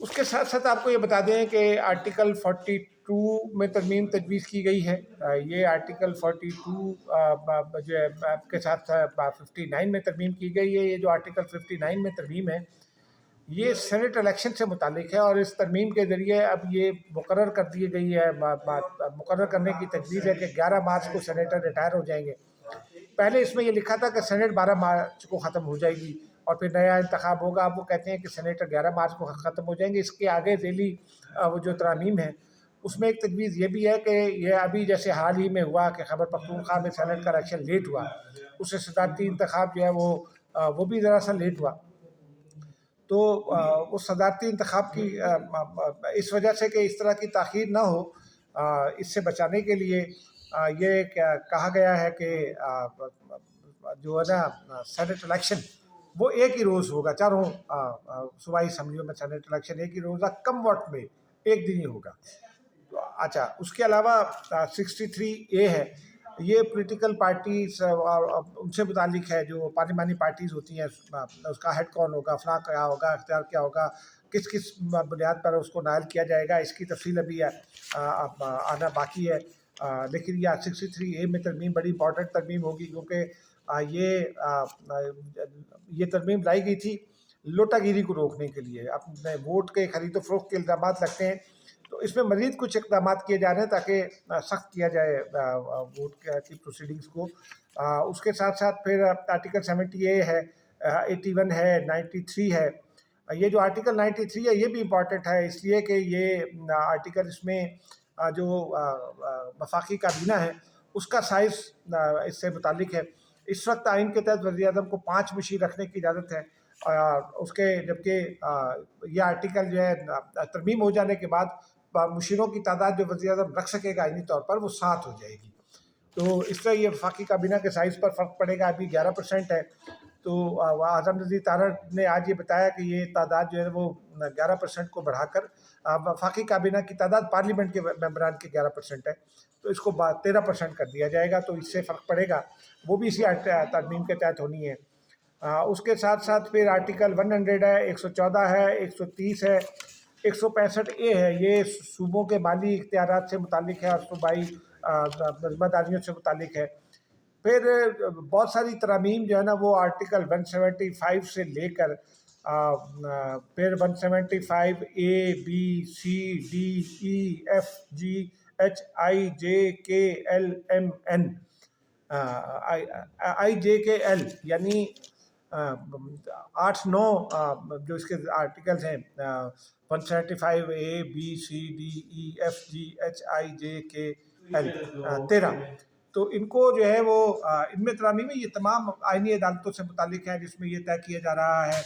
اس کے ساتھ ساتھ آپ کو یہ بتا دیں کہ آرٹیکل 42 میں ترمیم تجویز کی گئی ہے. یہ آرٹیکل 42 جو ہے کے ساتھ 59 میں ترمیم کی گئی ہے. یہ جو آرٹیکل 59 میں ترمیم ہے یہ سینٹ الیکشن سے متعلق ہے، اور اس ترمیم کے ذریعے اب یہ مقرر کر دی گئی ہے، مقرر کرنے کی تجویز ہے کہ 11 مارچ کو سینیٹر ریٹائر ہو جائیں گے. پہلے اس میں یہ لکھا تھا کہ سینٹ 12 مارچ کو ختم ہو جائے گی اور پھر نیا انتخاب ہوگا. اب وہ کہتے ہیں کہ سینیٹر 11 مارچ کو ختم ہو جائیں گے. اس کے آگے ذیلی وہ جو ترامیم ہے اس میں ایک تجویز یہ بھی ہے کہ یہ ابھی جیسے حال ہی میں ہوا کہ خیبر پختونخوا میں سینٹ کا الیکشن لیٹ ہوا، اس سے صدارتی انتخاب جو ہے وہ بھی ذرا سا لیٹ ہوا. تو اس صدارتی انتخاب کی اس وجہ سے کہ اس طرح کی تاخیر نہ ہو، اس سے بچانے کے لیے یہ کہا گیا ہے کہ جو ہے نا سینٹ الیکشن وہ ایک ہی روز ہوگا. چاروں صوبائی اسمبلیوں میں سینٹ الیکشن ایک ہی روز ہوگا، کم وقت میں ایک دن ہی ہوگا. اچھا، اس کے علاوہ 63A ہے، یہ پولیٹیکل پارٹیز ان سے متعلق ہے جو پارلیمانی پارٹیز ہوتی ہیں. اس کا ہیڈ کون ہوگا، فلاں کیا ہوگا، اختیار کیا ہوگا، کس کس بنیاد پر اس کو نائل کیا جائے گا، اس کی تفصیل ابھی آنا باقی ہے. لیکن یہ 63A میں ترمیم بڑی امپورٹنٹ ترمیم ہوگی، کیونکہ یہ ترمیم لائی گئی تھی لوٹا گیری کو روکنے کے لیے. اپنے ووٹ کے خرید و فروخت کے الزامات لگتے ہیں، تو اس میں مزید کچھ اقدامات کیے جا رہے ہیں تاکہ سخت کیا جائے ووٹ کی پروسیڈنگز کو. اس کے ساتھ ساتھ پھر آرٹیکل 70A ہے، 81 ہے، 93 ہے. یہ جو آرٹیکل 93 ہے یہ بھی امپورٹنٹ ہے، اس لیے کہ یہ آرٹیکل اس میں جو وفاقی کابینہ ہے اس کا سائز اس سے متعلق ہے. اس وقت آئین کے تحت وزیر اعظم کو 5 مشیر رکھنے کی اجازت ہے. اس کے جبکہ یہ آرٹیکل جو ہے ترمیم ہو جانے کے بعد مشیروں کی تعداد جو وزیر اعظم رکھ سکے گا آئینی طور پر وہ 7 ہو جائے گی. تو اس طرح یہ وفاقی کابینہ کے سائز پر فرق پڑے گا. ابھی 11% ہے، تو اعظم نذیر طاہر نے آج یہ بتایا کہ یہ تعداد جو ہے وہ 11% کو بڑھا کر وفاقی کابینہ کی تعداد پارلیمنٹ کے ممبران کی 11% ہے، تو اس کو 13% کر دیا جائے گا. تو اس سے فرق پڑے گا، وہ بھی اسی ترمیم کے تحت ہونی ہے. اس کے ساتھ ساتھ پھر آرٹیکل 100 ہے، 114 ہے، 130 ہے، 165A ہے. یہ صوبوں کے مالی اختیارات سے متعلق ہے اور صوبائی نظم داریوں سے متعلق ہے. پھر بہت ساری ترامیم جو ہے نا وہ آرٹیکل 175 سے لے کر پھر 175A B C D E F G H I J K L M N I J K L یعنی 8-9 جو اس کے آرٹیکلز ہیں 175A B C D E F G H I J K L 13. تو ان کو جو ہے وہ ان میں ترامیم میں یہ تمام آئینی عدالتوں سے متعلق ہیں، جس میں یہ طے کیا جا رہا ہے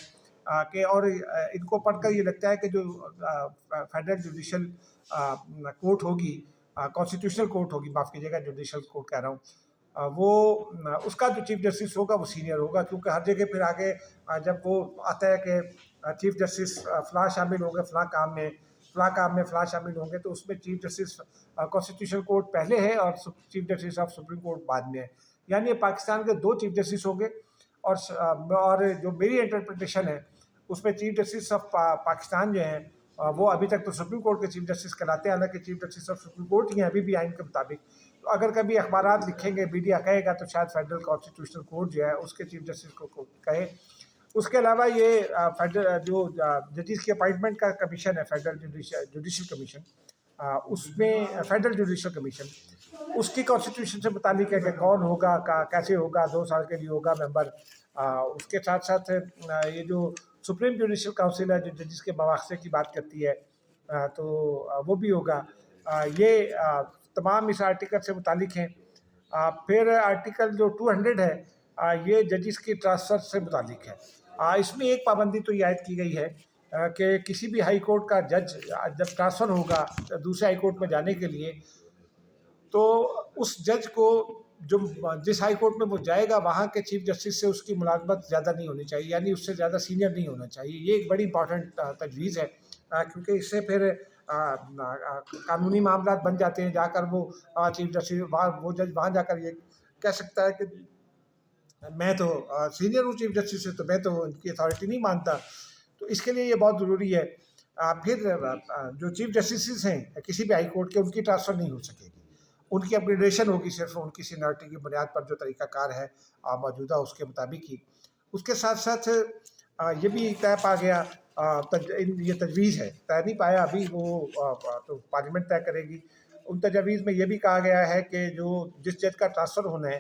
کہ اور ان کو پڑھ کر یہ لگتا ہے کہ جو فیڈرل جوڈیشل کورٹ ہوگی، کانسٹیٹیوشنل کورٹ ہوگی، معاف کیجیے گا جوڈیشل کورٹ کہہ رہا ہوں، وہ اس کا جو چیف جسٹس ہوگا وہ سینئر ہوگا. کیونکہ ہر جگہ پھر آگے جب وہ آتا ہے کہ چیف جسٹس فلاں شامل ہوں گے فلاں کام میں، فلاں کام میں فلاں شامل ہوں گے، تو اس میں چیف جسٹس کانسٹیٹیوشنل کورٹ پہلے ہے اور chief justice of supreme court بعد میں ہے. یعنی پاکستان کے 2 چیف جسٹس ہوں گے. اور جو میری انٹرپریٹیشن ہے اس میں چیف جسٹس آف پاکستان جو ہیں وہ ابھی تک تو سپریم کورٹ کے چیف جسٹس کہلاتے ہیں، حالانکہ chief justice of supreme court ہی ہیں ابھی بھی آئین کے مطابق. تو اگر کبھی اخبارات لکھیں گے، میڈیا کہے گا، تو شاید فیڈرل کانسٹیٹیوشنل کورٹ جو ہے اس کے چیف جسٹس کو کہے. اس کے علاوہ یہ فیڈرل جو ججز کی اپائنٹمنٹ کا کمیشن ہے، فیڈرل جوڈیشل کمیشن، اس میں فیڈرل جوڈیشل کمیشن اس کی کانسٹیٹیوشن سے متعلق ہے کہ کون ہوگا، کیسے ہوگا، 2 سال کے لیے ہوگا ممبر. اس کے ساتھ ساتھ یہ جو سپریم جوڈیشل کاؤنسل ہے جو ججز کے مواخذے کی بات کرتی ہے، تو وہ بھی ہوگا. یہ تمام اس آرٹیکل سے متعلق ہیں. پھر آرٹیکل جو 200 ہے یہ ججز کی ٹرانسفر سے متعلق ہے. اس میں ایک پابندی تو یہ عائد کی گئی ہے کہ کسی بھی ہائی کورٹ کا جج جب ٹرانسفر ہوگا دوسرے ہائی کورٹ میں جانے کے لیے، تو اس جج کو جس ہائی کورٹ میں وہ جائے گا وہاں کے چیف جسٹس سے اس کی ملازمت زیادہ نہیں ہونی چاہیے، یعنی اس سے زیادہ سینئر نہیں ہونا چاہیے. یہ ایک بڑی امپورٹنٹ تجویز ہے، کیونکہ اس سے پھر قانونی معاملات بن جاتے ہیں. جا کر وہ چیف جسٹس وہ جج وہاں جا کر یہ کہہ سکتا ہے کہ میں تو سینئر ہوں چیف جسٹس سے، تو میں تو ان کی اتھارٹی نہیں مانتا. تو اس کے لیے یہ بہت ضروری ہے. پھر جو چیف جسٹسز ہیں کسی بھی ہائی کورٹ کے، ان کی ٹرانسفر نہیں ہو سکے گی، ان کی اپگریڈیشن ہوگی صرف ان کی سینئرٹی کی بنیاد پر جو طریقہ کار ہے موجودہ اس کے مطابق ہی۔ اس کے ساتھ ساتھ یہ بھی طے پا گیا، یہ تجویز ہے، طے نہیں پایا ابھی، وہ تو پارلیمنٹ طے کرے گی۔ ان تجاویز میں یہ بھی کہا گیا ہے کہ جو جس جج کا ٹرانسفر ہونا ہے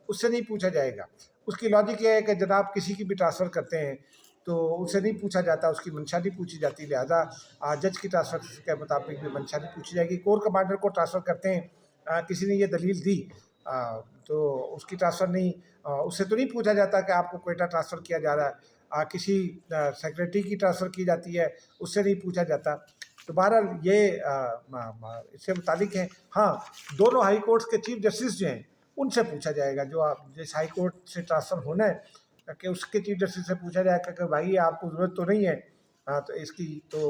اس سے نہیں پوچھا جائے گا۔ اس کی لاجک یہ ہے کہ جناب کسی کی بھی ٹرانسفر کرتے ہیں تو اس سے نہیں پوچھا جاتا، اس کی منشا نہیں پوچھی جاتی، لہٰذا جج کی ٹرانسفر کے مطابق بھی منشا نہیں پوچھی جائے گی۔ کور کمانڈر کو ٹرانسفر کرتے ہیں، کسی نے یہ دلیل دی تو اس کی ٹرانسفر نہیں، اس سے تو نہیں پوچھا جاتا کہ آپ کو کوئٹہ ٹرانسفر کیا جا رہا ہے، کسی سیکریٹری کی ٹرانسفر کی جاتی ہے اس سے نہیں پوچھا جاتا۔ تو بہرحال یہ اس سے متعلق ہے۔ ہاں، دونوں ہائی کورٹس کے چیف جسٹس جو ہیں ان سے پوچھا جائے گا، جو آپ جس ہائی کورٹ سے ٹرانسفر ہونا ہے کہ اس کے چیف جسٹس سے پوچھا جائے گا کہ بھائی آپ کو ضرورت تو نہیں ہے تو اس کی تو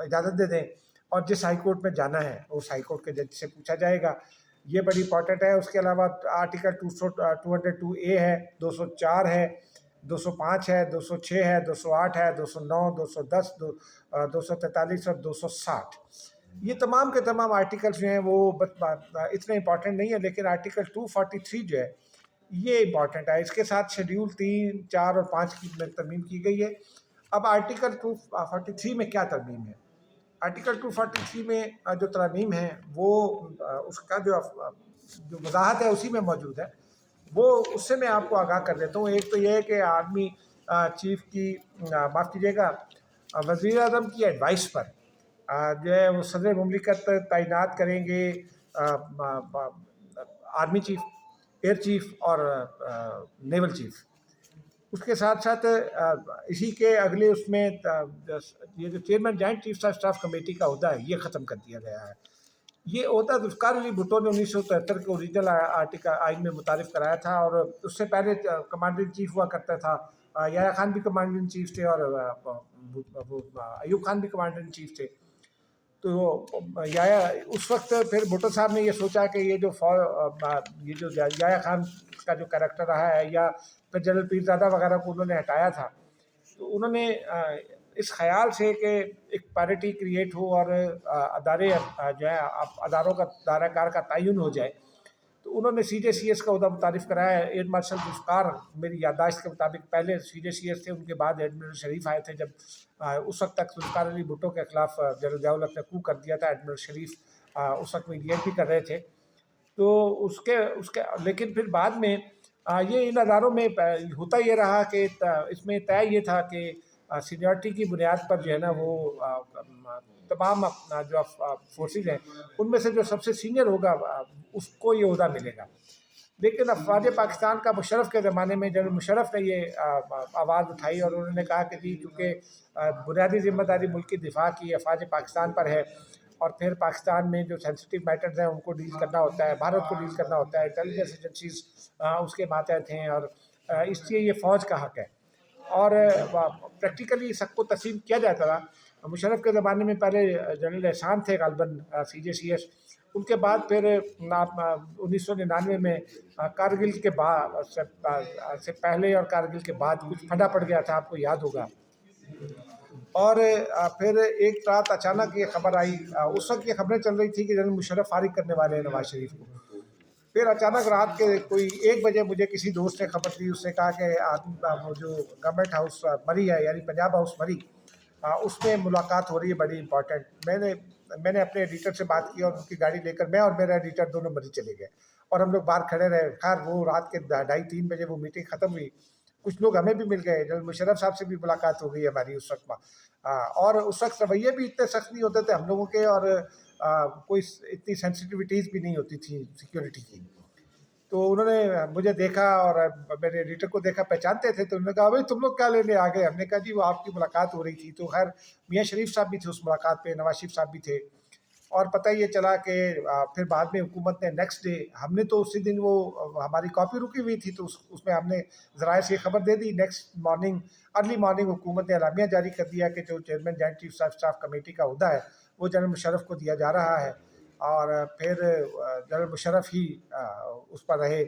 اجازت دے دیں، اور جس ہائی کورٹ میں جانا ہے اس ہائی کورٹ کے جج سے پوچھا جائے گا۔ یہ بڑی امپورٹنٹ ہے۔ اس کے علاوہ آرٹیکل 202A ہے، 204 ہے، 205 ہے، 206 ہے، 208 ہے، 209، 210، 243 اور 260۔ یہ تمام کے تمام آرٹیکلس جو ہیں وہ اتنے امپورٹنٹ نہیں ہیں، لیکن آرٹیکل 243 جو ہے یہ امپورٹنٹ ہے۔ اس کے ساتھ شیڈیول 3، 4 اور 5 کی ترمیم کی گئی ہے۔ اب آرٹیکل 243 میں کیا ترمیم ہے؟ آرٹیکل 243 میں جو ترمیم ہے وہ اس کا جو وضاحت ہے اسی میں موجود ہے، وہ اس سے میں آپ کو آگاہ کر دیتا ہوں۔ ایک تو یہ ہے کہ آرمی چیف کی معاف کیجیے گا وزیر اعظم کی ایڈوائس پر جو ہے وہ صدر مملکت تعینات کریں گے آرمی چیف، ایئر چیف اور نیول چیف۔ اس کے ساتھ ساتھ اسی کے اگلے اس میں یہ جو chairman joint chief of staff committee کا عہدہ ہے یہ ختم کر دیا گیا ہے۔ یہ عہدہ ذوالفقار علی بھٹو نے 1973 کے اوریجنل آرٹیکل آئین میں متعارف کرایا تھا، اور اس سے پہلے کمانڈر ان چیف ہوا کرتا تھا، یحییٰ خان بھی کمانڈر ان چیف تھے اور ایوب خان بھی کمانڈر ان چیف تھے۔ تو اس وقت پھر بھٹو صاحب نے یہ سوچا کہ یہ جو یحییٰ خان کا جو کریکٹر رہا ہے، یا پھر جنرل پیرزادہ وغیرہ کو انہوں نے ہٹایا تھا، تو انہوں نے اس خیال سے کہ ایک پیرٹی کریٹ ہو اور ادارے جو ہے اداروں کا دائرہ کار کا تعین ہو جائے، تو انہوں نے سی جے سی ایس کا عہدہ متعارف کرایا ہے۔ ایئر مارشل ذوالفقار میری یادداشت کے مطابق پہلے سی جے سی ایس تھے، ان کے بعد ایڈمرل شریف آئے تھے، جب اس وقت تک ذوالفقار علی بھٹو کے خلاف جنرل ضیاء الحق نے کو کر دیا تھا۔ ایڈمرل شریف اس وقت میڈیٹ بھی کر رہے تھے، تو اس کے لیکن پھر بعد میں یہ ان اداروں میں ہوتا یہ رہا کہ اس میں طے یہ تھا کہ سینیورٹی کی بنیاد پر جو ہے نا وہ تمام جو فورسز ہیں ان میں سے جو سب سے سینئر ہوگا اس کو یہ عہدہ ملے گا۔ لیکن افواج پاکستان کا مشرف کے زمانے میں جنرل مشرف نے یہ آواز اٹھائی، اور انہوں نے کہا کہ جی چونکہ بنیادی ذمہ داری ملک کی دفاع کی افواج پاکستان پر ہے، اور پھر پاکستان میں جو سینسٹیو میٹرز ہیں ان کو ڈیل کرنا ہوتا ہے، بھارت کو ڈیل کرنا ہوتا ہے، انٹیلیجنس ایجنسیز اس کے ماتحت ہیں، اور اس لیے یہ فوج کا حق ہے، اور پریکٹیکلی سب کو تسلیم کیا جاتا تھا۔ مشرف کے زمانے میں پہلے جنرل احسان تھے غالباً سی جے سی ایس، ان کے بعد پھر 1999 میں کارگل کے بعد سے پہلے اور کارگل کے بعد کچھ پھٹا پڑ گیا تھا، آپ کو یاد ہوگا، اور پھر ایک رات اچانک یہ خبر آئی، اس وقت یہ خبریں چل رہی تھی کہ جنرل مشرف فارغ کرنے والے ہیں نواز شریف کو۔ پھر اچانک رات کے کوئی 1 بجے مجھے کسی دوست نے خبر دی، اس نے کہا کہ وہ جو گورنمنٹ ہاؤس مری ہے، یعنی پنجاب ہاؤس مری، اس میں ملاقات ہو رہی ہے بڑی امپورٹنٹ۔ میں نے اپنے ایڈیٹر سے بات کی، اور ان کی گاڑی لے کر میں اور میرا ایڈیٹر دونوں مری چلے گئے، اور ہم لوگ باہر کھڑے رہے۔ خیر وہ رات کے 2:30-3 بجے وہ میٹنگ ختم ہوئی، کچھ لوگ ہمیں بھی مل گئے، جنرل مشرف صاحب سے بھی ملاقات ہو گئی ہماری اس وقت، اور اس وقت رویے بھی اتنے سخت نہیں ہوتے تھے ہم لوگوں کے، اور کوئی اتنی سینسٹیوٹیز بھی نہیں ہوتی تھی سیکیورٹی کی۔ تو انہوں نے مجھے دیکھا اور میرے ایڈیٹر کو دیکھا، پہچانتے تھے، تو انہوں نے کہا بھائی تم لوگ کیا لینے آ گئے؟ ہم نے کہا جی وہ آپ کی ملاقات ہو رہی تھی۔ تو خیر میاں شریف صاحب بھی تھے اس ملاقات پہ، نواز شریف صاحب بھی تھے، اور پتہ یہ چلا کہ پھر بعد میں حکومت نے نیکسٹ ڈے، ہم نے تو اسی دن وہ ہماری کاپی رکی ہوئی تھی، تو اس میں ہم نے ذرائع سے یہ خبر دے دی، نیکسٹ مارننگ ارلی مارننگ حکومت نے اعلامیہ جاری کر دیا کہ جو chairman joint chief of staff committee کا عہدہ ہے وہ جنرل مشرف کو دیا جا رہا ہے، اور پھر جنرل مشرف ہی اس پر رہے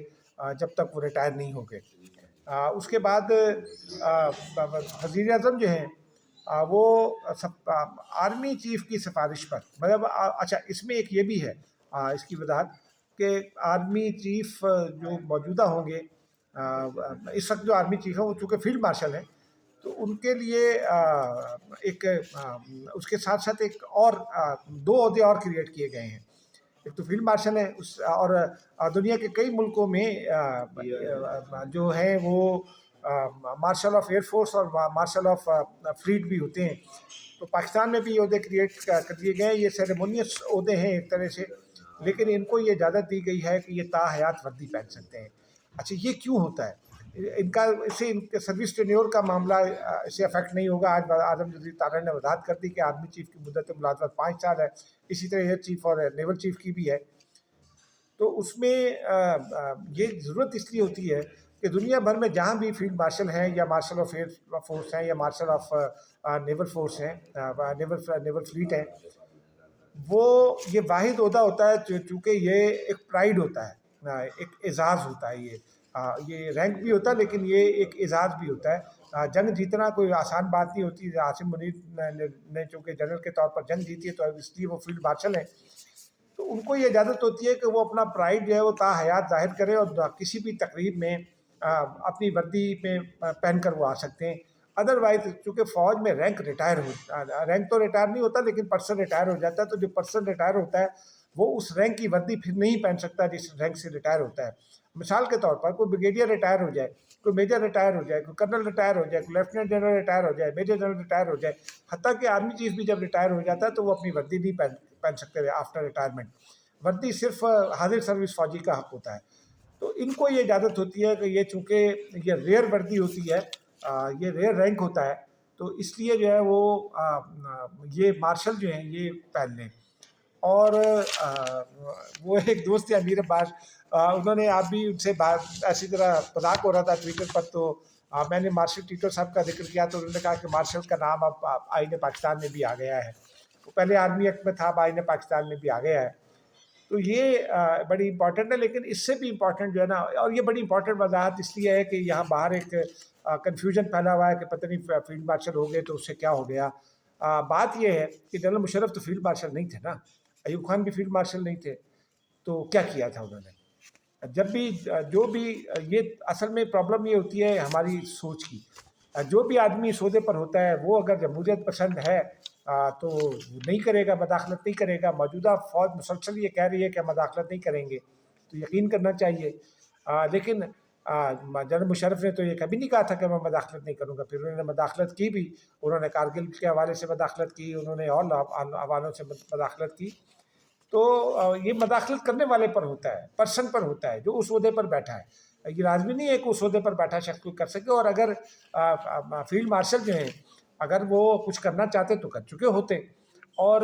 جب تک وہ ریٹائر نہیں ہو گئے۔ اس کے بعد وزیر اعظم جو ہیں وہ آرمی چیف کی سفارش پر، مطلب اچھا اس میں ایک یہ بھی ہے اس کی وضاحت کہ آرمی چیف جو موجودہ ہوں گے، اس وقت جو آرمی چیف ہیں وہ چونکہ فیلڈ مارشل ہیں، تو ان کے لیے ایک اس کے ساتھ ساتھ ایک اور 2 عہدے اور کریٹ کیے گئے ہیں. ایک تو فیلڈ مارشل ہے اور دنیا کے کئی ملکوں میں جو ہے وہ مارشل آف ایئر فورس اور مارشل آف فلیٹ بھی ہوتے ہیں. تو پاکستان میں بھی یہ عہدے کریٹ کر دیے گئے ہیں. یہ سیریمونیس عہدے ہیں ایک طرح سے، لیکن ان کو یہ اجازت دی گئی ہے کہ یہ تا حیات وردی پہن سکتے ہیں. اچھا یہ کیوں ہوتا ہے؟ ان کا اس سے ان کے سروس ٹینیور کا معاملہ اس سے افیکٹ نہیں ہوگا. آج اعظم جدید طاہر نے وضاحت کر دی کہ آرمی چیف کی مدت ملازمت 5 سال ہے، اسی طرح ایئر چیف اور نیول چیف کی بھی ہے. تو اس میں یہ ضرورت اس لیے ہوتی ہے کہ دنیا بھر میں جہاں بھی فیلڈ مارشل ہیں یا مارشل آف ایئر فورس ہیں یا مارشل آف نیول فورس ہیں، نیول فلیٹ ہیں، وہ یہ واحد عہدہ ہوتا ہے چونکہ یہ ایک پرائیڈ ہوتا ہے، ایک اعزاز ہوتا ہے. یہ رینک بھی ہوتا ہے لیکن یہ ایک اعزاز بھی ہوتا ہے. جنگ جیتنا کوئی آسان بات نہیں ہوتی. عاصم منیر نے چونکہ جنرل کے طور پر جنگ جیتی ہے تو اس لیے وہ فیلڈ مارشل ہیں. تو ان کو یہ اجازت ہوتی ہے کہ وہ اپنا پرائیڈ جو ہے وہ تا حیات ظاہر کرے اور کسی بھی تقریب میں اپنی وردی میں پہن کر وہ آ سکتے ہیں. ادروائز چونکہ فوج میں رینک تو ریٹائر نہیں ہوتا لیکن پرسن ریٹائر ہو جاتا ہے. تو جو پرسن ریٹائر ہوتا ہے وہ اس رینک کی وردی پھر نہیں پہن سکتا جس رینک سے ریٹائر ہوتا ہے. مثال کے طور پر کوئی بریگیڈیئر ریٹائر ہو جائے، کوئی میجر ریٹائر ہو جائے، کوئی کرنل ریٹائر ہو جائے، کوئی لیفٹیننٹ جنرل ریٹائر ہو جائے، میجر جنرل ریٹائر ہو جائے، حتیٰ کہ آرمی چیف بھی جب ریٹائر ہو جاتا ہے تو وہ اپنی وردی نہیں پہن سکتے آفٹر ریٹائرمنٹ. وردی صرف حاضر سروس فوجی کا حق ہوتا ہے. تو ان کو یہ اجازت ہوتی ہے کہ یہ چونکہ یہ ریئر وردی ہوتی ہے، یہ ریئر رینک ہوتا ہے، تو اس لیے جو ہے وہ یہ مارشل جو ہیں یہ پہن لیں. اور وہ ایک دوست ہے امیر عباس، انہوں نے آپ بھی ان سے بات ایسی طرح مذاق ہو رہا تھا ٹویٹر پر، تو میں نے مارشل ٹیٹو صاحب کا ذکر کیا تو انہوں نے کہا کہ مارشل کا نام اب آئین پاکستان میں بھی آ گیا ہے. وہ پہلے آرمی ایکٹ میں تھا، اب آئین پاکستان میں بھی آ گیا ہے. تو یہ بڑی امپورٹنٹ ہے. لیکن اس سے بھی امپورٹنٹ جو ہے نا، اور یہ بڑی امپورٹنٹ وضاحت اس لیے ہے کہ یہاں باہر ایک کنفیوژن پھیلا ہوا ہے کہ پتہ نہیں فیلڈ مارشل ہو گئے تو اس سے کیا ہو گیا. بات یہ ہے کہ جنرل مشرف تو فیلڈ مارشل نہیں تھے نا، ایوب خان بھی فیلڈ مارشل نہیں تھے. تو کیا کیا تھا انہوں نے؟ جب بھی جو بھی یہ اصل میں پرابلم یہ ہوتی ہے ہماری سوچ کی. جو بھی آدمی اس عہدے پر ہوتا ہے وہ اگر جمہوریت پسند ہے تو نہیں کرے گا، مداخلت نہیں کرے گا. موجودہ فوج مسلسل یہ کہہ رہی ہے کہ مداخلت نہیں کریں گے، تو یقین کرنا چاہیے. لیکن جنرل مشرف نے تو یہ کبھی نہیں کہا تھا کہ میں مداخلت نہیں کروں گا. پھر انہوں نے مداخلت کی بھی، انہوں نے کارگل کے حوالے سے مداخلت کی، انہوں نے اور حوالوں سے مداخلت کی. تو یہ مداخلت کرنے والے پر ہوتا ہے، پرسن پر ہوتا ہے جو اس عہدے پر بیٹھا ہے. یہ لازمی نہیں ہے کہ اس عہدے پر بیٹھا شخص کوئی کر سکے. اور اگر فیلڈ مارشل جو ہیں اگر وہ کچھ کرنا چاہتے تو کر چکے ہوتے. اور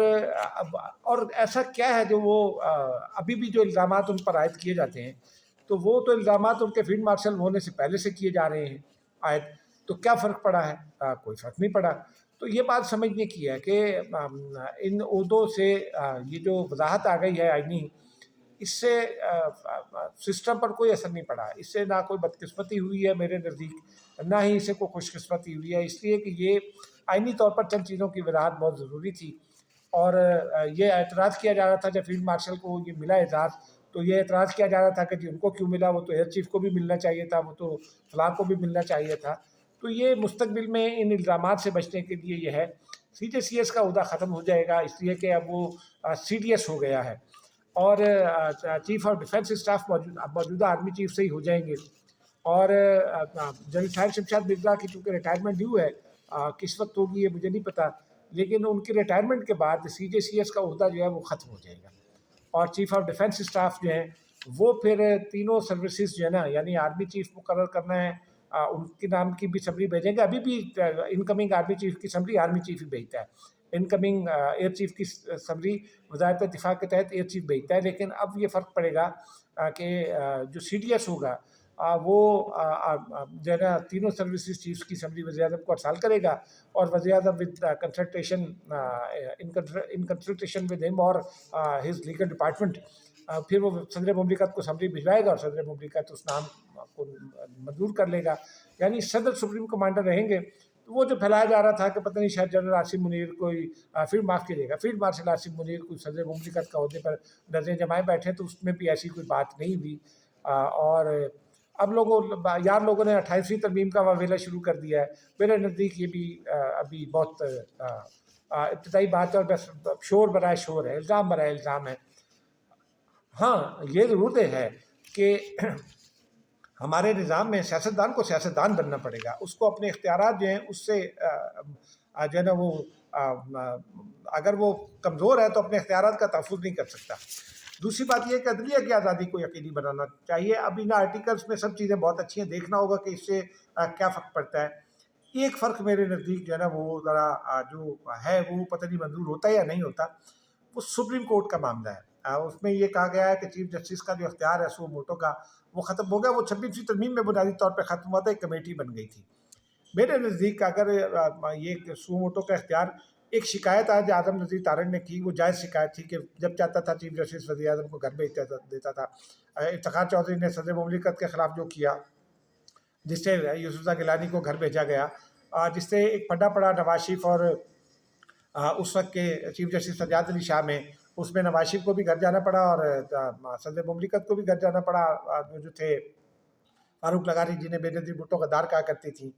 ایسا کیا ہے جو وہ ابھی بھی جو الزامات ان پر عائد کیے جاتے ہیں تو وہ تو الزامات ان کے فیلڈ مارشل ہونے سے پہلے سے کیے جا رہے ہیں عائد. تو کیا فرق پڑا ہے؟ کوئی فرق نہیں پڑا. تو یہ بات سمجھنے کی ہے کہ ان عہدوں سے یہ جو وضاحت آ گئی ہے آئینی، اس سے سسٹم پر کوئی اثر نہیں پڑا. اس سے نہ کوئی بدقسمتی ہوئی ہے میرے نزدیک، نہ ہی اسے کوئی خوش قسمتی ہوئی ہے. اس لیے کہ یہ آئینی طور پر چند چیزوں کی وضاحت بہت ضروری تھی. اور یہ اعتراض کیا جا رہا تھا جب فیلڈ مارشل کو یہ ملا اعزاز، تو یہ اعتراض کیا جا رہا تھا کہ جی ان کو کیوں ملا، وہ تو ایئر چیف کو بھی ملنا چاہیے تھا، وہ تو فلاں کو بھی ملنا چاہیے تھا. تو یہ مستقبل میں ان الزامات سے بچنے کے لیے یہ ہے. سی ایس کا عہدہ ختم ہو جائے گا اس لیے کہ اب وہ سی ڈی ایس ہو گیا ہے. اور چیف آف ڈیفینس اسٹاف موجودہ آرمی چیف سے ہی ہو جائیں گے. اور جنرل طاہر شمشاد مرزا کی چونکہ ریٹائرمنٹ ڈیو ہے، کس وقت ہوگی یہ مجھے نہیں پتا، لیکن ان کی ریٹائرمنٹ کے بعد سی ایس کا عہدہ جو ہے وہ ختم ہو جائے گا. اور چیف آف ڈیفینس اسٹاف جو ہیں وہ پھر تینوں سروسز جو ہے نا، یعنی آرمی چیف مقرر کرنا ہے، ان کے نام کی بھی سمری بھیجیں گے. ابھی بھی انکمنگ آرمی چیف کی سمری آرمی چیف ہی بھیجتا ہے، انکمنگ ایئر چیف کی سمری وزارت دفاع کے تحت ایئر چیف بھیجتا ہے. لیکن اب یہ فرق پڑے گا کہ جو سی ڈی ایس ہوگا وہ جو ہے نا تینوں سروسز چیفs کی سمری وزیر اعظم کو ارسال کرے گا، اور وزیر اعظم with consultation in consultation with ہم اور ہز لیگل ڈپارٹمنٹ پھر وہ صدر مملکت کو سمری بھجوائے گا، اور صدر مملکت اس نام کو منظور کر لے گا. یعنی صدر سپریم کمانڈر رہیں گے. تو وہ جو پھیلایا جا رہا تھا کہ پتہ نہیں شاید جنرل عاصم منیر کوئی فیلڈ مارشل عاصم منیر کوئی صدر مملکت کا عہدے پر نظریں جمائے بیٹھے، تو اس میں بھی ایسی کوئی بات نہیں ہوئی۔ اور اب لوگوں نے 28ویں ترمیم کا واویلا شروع کر دیا ہے۔ میرے نزدیک یہ بھی ابھی بہت ابتدائی بات ہے، اور بس شور برائے شور ہے، الزام برائے الزام ہے۔ ہاں یہ ضرور طے ہے کہ ہمارے نظام میں سیاستدان کو سیاستدان بننا پڑے گا، اس کو اپنے اختیارات جو ہیں اس سے جو ہے نا وہ اگر وہ کمزور ہے تو اپنے اختیارات کا تحفظ نہیں کر سکتا۔ دوسری بات یہ ہے کہ عدلیہ کی آزادی کو یقینی بنانا چاہیے۔ اب ان آرٹیکلس میں سب چیزیں بہت اچھی ہیں، دیکھنا ہوگا کہ اس سے کیا فرق پڑتا ہے۔ ایک فرق میرے نزدیک جو ہے نا وہ ذرا جو ہے وہ پتہ نہیں منظور ہوتا ہے یا نہیں ہوتا، وہ سپریم کورٹ کا معاملہ ہے۔ اس میں یہ کہا گیا ہے کہ چیف جسٹس کا جو اختیار ہے سو موٹو کا، وہ ختم ہو گیا۔ وہ 26ویں ترمیم میں بنیادی طور پہ ختم ہوا تھا، ایک کمیٹی بن گئی تھی۔ میرے نزدیک اگر یہ سو موٹو کا اختیار، ایک شکایت آج اعظم نذیر تارڑ نے کی، وہ جائز شکایت تھی کہ جب چاہتا تھا چیف جسٹس وزیر اعظم کو گھر بھیج دیتا تھا۔ افتخار چودھری نے صدر مملکت کے خلاف جو کیا، جس سے یوسفزئی گیلانی کو گھر بھیجا گیا، جس سے ایک پڑا نواز شریف اور اس وقت کے چیف جسٹس سجاد علی شاہ میں، اس میں نواز شریف کو بھی گھر جانا پڑا اور صدر مملکت کو بھی گھر جانا پڑا، جو تھے فاروق لغاری جنہیں بے نظیر بھٹو غدار کہا کرتی تھی۔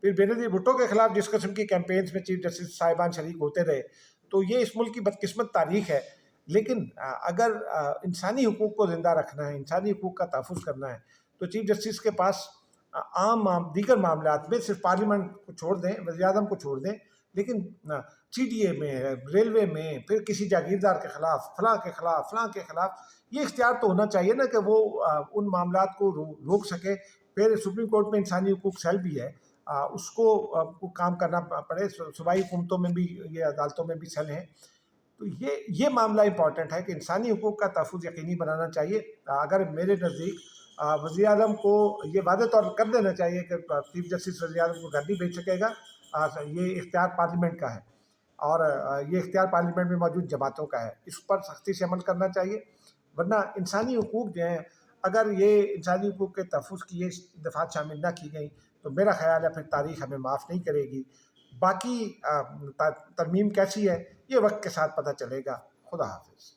پھر بے نظیر بھٹو کے خلاف جس قسم کی کیمپینز میں چیف جسٹس صاحبان شریک ہوتے رہے، تو یہ اس ملک کی بدقسمت تاریخ ہے۔ لیکن اگر انسانی حقوق کو زندہ رکھنا ہے، انسانی حقوق کا تحفظ کرنا ہے، تو چیف جسٹس کے پاس دیگر معاملات میں صرف پارلیمنٹ کو چھوڑ دیں، وزیر اعظم کو چھوڑ دیں، لیکن سی ڈی اے میں، ریلوے میں، پھر کسی جاگیردار کے خلاف، فلاں کے خلاف یہ اختیار تو ہونا چاہیے نا کہ وہ ان معاملات کو روک سکے۔ پھر سپریم کورٹ میں انسانی حقوق سیل بھی ہے، اس کو کام کرنا پڑے۔ صوبائی حکومتوں میں بھی، یہ عدالتوں میں بھی سیل ہیں۔ تو یہ معاملہ امپورٹنٹ ہے کہ انسانی حقوق کا تحفظ یقینی بنانا چاہیے۔ اگر میرے نزدیک وزیر اعظم کو یہ واضح طور پر کر دینا چاہیے کہ چیف جسٹس وزیر اعظم کو گھر نہیں بھیج سکے گا، یہ اختیار پارلیمنٹ کا ہے، اور یہ اختیار پارلیمنٹ میں موجود جماعتوں کا ہے، اس پر سختی سے عمل کرنا چاہیے۔ ورنہ انسانی حقوق جو ہیں، اگر یہ انسانی حقوق کے تحفظ کی یہ دفعات شامل نہ کی گئیں تو میرا خیال ہے پھر تاریخ ہمیں معاف نہیں کرے گی۔ باقی ترمیم کیسی ہے یہ وقت کے ساتھ پتہ چلے گا۔ خدا حافظ۔